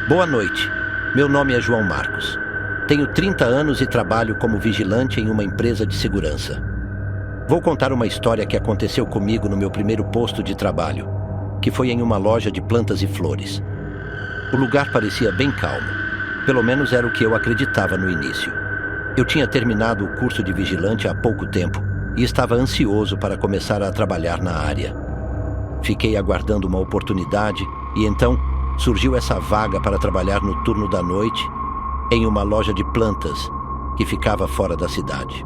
Boa noite. Meu nome é João Marcos. Tenho 30 anos e trabalho como vigilante em uma empresa de segurança. Vou contar uma história que aconteceu comigo no meu primeiro posto de trabalho, que foi em uma loja de plantas e flores. O lugar parecia bem calmo. Pelo menos era o que eu acreditava no início. Eu tinha terminado o curso de vigilante há pouco tempo e estava ansioso para começar a trabalhar na área. Fiquei aguardando uma oportunidade e então surgiu essa vaga para trabalhar no turno da noite em uma loja de plantas que ficava fora da cidade.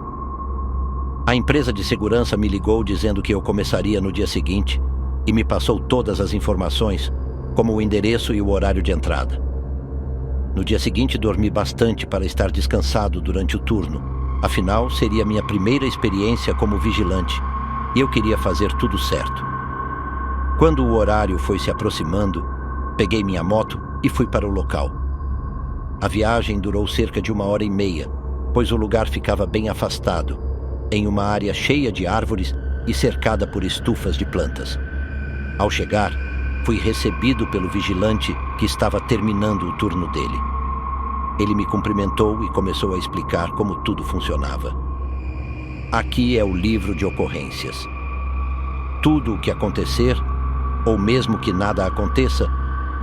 A empresa de segurança me ligou dizendo que eu começaria no dia seguinte e me passou todas as informações, como o endereço e o horário de entrada. No dia seguinte dormi bastante para estar descansado durante o turno, afinal seria minha primeira experiência como vigilante e eu queria fazer tudo certo. Quando o horário foi se aproximando, peguei minha moto e fui para o local. A viagem durou cerca de 1h30, pois o lugar ficava bem afastado, em uma área cheia de árvores e cercada por estufas de plantas. Ao chegar, fui recebido pelo vigilante que estava terminando o turno dele. Ele me cumprimentou e começou a explicar como tudo funcionava. Aqui é o livro de ocorrências. Tudo o que acontecer, ou mesmo que nada aconteça,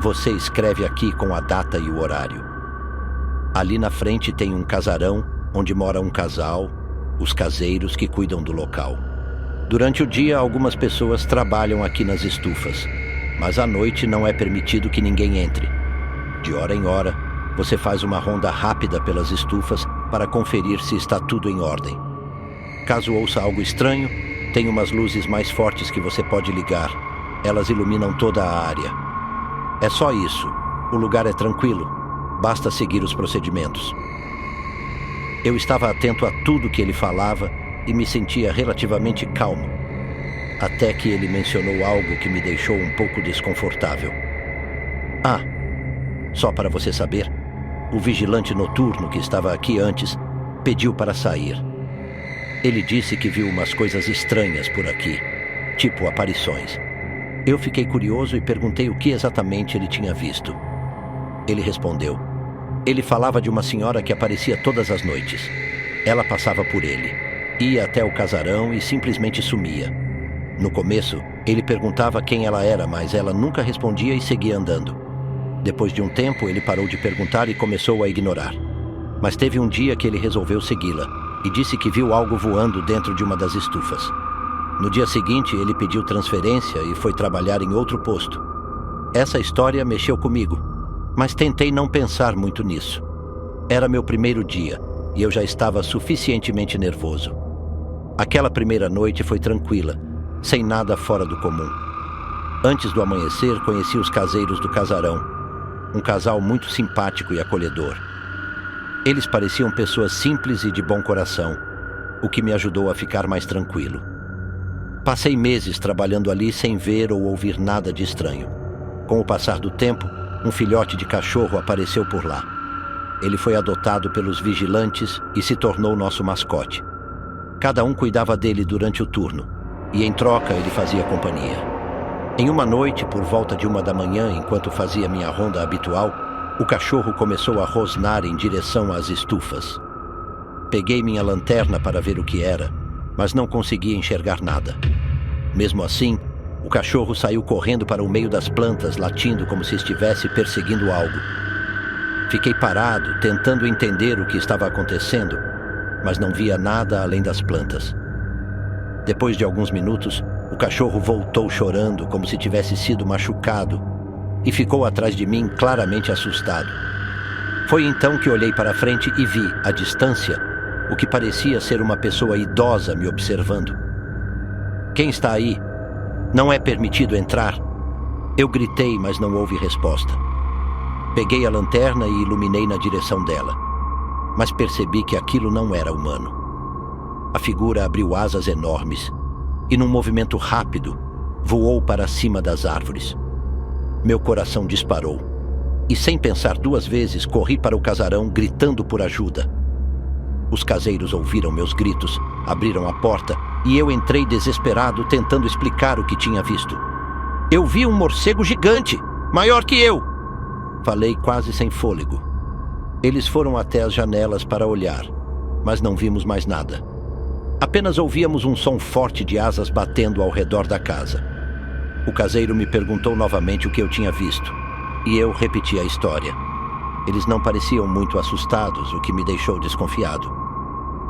você escreve aqui com a data e o horário. Ali na frente tem um casarão onde mora um casal, os caseiros que cuidam do local. Durante o dia, algumas pessoas trabalham aqui nas estufas, mas à noite não é permitido que ninguém entre. De hora em hora, você faz uma ronda rápida pelas estufas para conferir se está tudo em ordem. Caso ouça algo estranho, tem umas luzes mais fortes que você pode ligar. Elas iluminam toda a área. É só isso. O lugar é tranquilo. Basta seguir os procedimentos. Eu estava atento a tudo que ele falava e me sentia relativamente calmo, até que ele mencionou algo que me deixou um pouco desconfortável. Ah, só para você saber, o vigilante noturno que estava aqui antes pediu para sair. Ele disse que viu umas coisas estranhas por aqui, tipo aparições. Eu fiquei curioso e perguntei o que exatamente ele tinha visto. Ele respondeu. Ele falava de uma senhora que aparecia todas as noites. Ela passava por ele, ia até o casarão e simplesmente sumia. No começo, ele perguntava quem ela era, mas ela nunca respondia e seguia andando. Depois de um tempo, ele parou de perguntar e começou a ignorar. Mas teve um dia que ele resolveu segui-la e disse que viu algo voando dentro de uma das estufas. No dia seguinte, ele pediu transferência e foi trabalhar em outro posto. Essa história mexeu comigo, mas tentei não pensar muito nisso. Era meu primeiro dia e eu já estava suficientemente nervoso. Aquela primeira noite foi tranquila, sem nada fora do comum. Antes do amanhecer, conheci os caseiros do casarão, um casal muito simpático e acolhedor. Eles pareciam pessoas simples e de bom coração, o que me ajudou a ficar mais tranquilo. Passei meses trabalhando ali sem ver ou ouvir nada de estranho. Com o passar do tempo, um filhote de cachorro apareceu por lá. Ele foi adotado pelos vigilantes e se tornou nosso mascote. Cada um cuidava dele durante o turno, e em troca ele fazia companhia. Em uma noite, por volta de 1h, enquanto fazia minha ronda habitual, o cachorro começou a rosnar em direção às estufas. Peguei minha lanterna para ver o que era, mas não conseguia enxergar nada. Mesmo assim, o cachorro saiu correndo para o meio das plantas, latindo como se estivesse perseguindo algo. Fiquei parado, tentando entender o que estava acontecendo, mas não via nada além das plantas. Depois de alguns minutos, o cachorro voltou chorando como se tivesse sido machucado e ficou atrás de mim claramente assustado. Foi então que olhei para frente e vi, à distância, o que parecia ser uma pessoa idosa me observando. Quem está aí? Não é permitido entrar. Eu gritei, mas não houve resposta. Peguei a lanterna e iluminei na direção dela, mas percebi que aquilo não era humano. A figura abriu asas enormes e, num movimento rápido, voou para cima das árvores. Meu coração disparou e, sem pensar duas vezes, corri para o casarão gritando por ajuda. Os caseiros ouviram meus gritos, abriram a porta e eu entrei desesperado tentando explicar o que tinha visto. Eu vi um morcego gigante, maior que eu. Falei quase sem fôlego. Eles foram até as janelas para olhar, mas não vimos mais nada. Apenas ouvíamos um som forte de asas batendo ao redor da casa. O caseiro me perguntou novamente o que eu tinha visto, e eu repeti a história. Eles não pareciam muito assustados, o que me deixou desconfiado.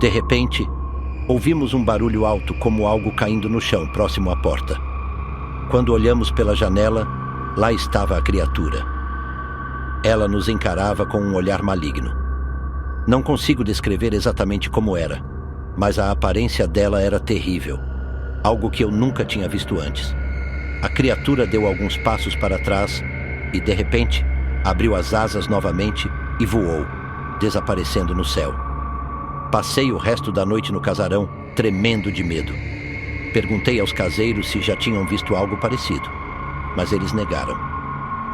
De repente, ouvimos um barulho alto como algo caindo no chão próximo à porta. Quando olhamos pela janela, lá estava a criatura. Ela nos encarava com um olhar maligno. Não consigo descrever exatamente como era, mas a aparência dela era terrível, algo que eu nunca tinha visto antes. A criatura deu alguns passos para trás e, de repente, abriu as asas novamente e voou, desaparecendo no céu. Passei o resto da noite no casarão, tremendo de medo. Perguntei aos caseiros se já tinham visto algo parecido, mas eles negaram.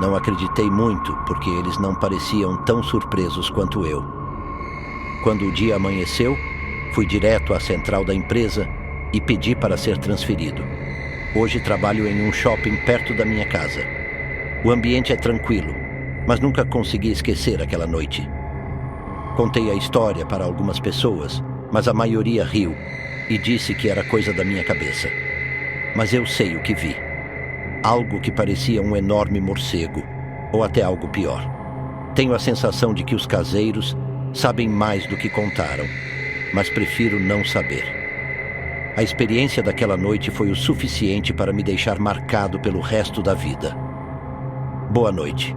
Não acreditei muito, porque eles não pareciam tão surpresos quanto eu. Quando o dia amanheceu, fui direto à central da empresa e pedi para ser transferido. Hoje trabalho em um shopping perto da minha casa. O ambiente é tranquilo, mas nunca consegui esquecer aquela noite. Contei a história para algumas pessoas, mas a maioria riu e disse que era coisa da minha cabeça. Mas eu sei o que vi. Algo que parecia um enorme morcego, ou até algo pior. Tenho a sensação de que os caseiros sabem mais do que contaram, mas prefiro não saber. A experiência daquela noite foi o suficiente para me deixar marcado pelo resto da vida. Boa noite.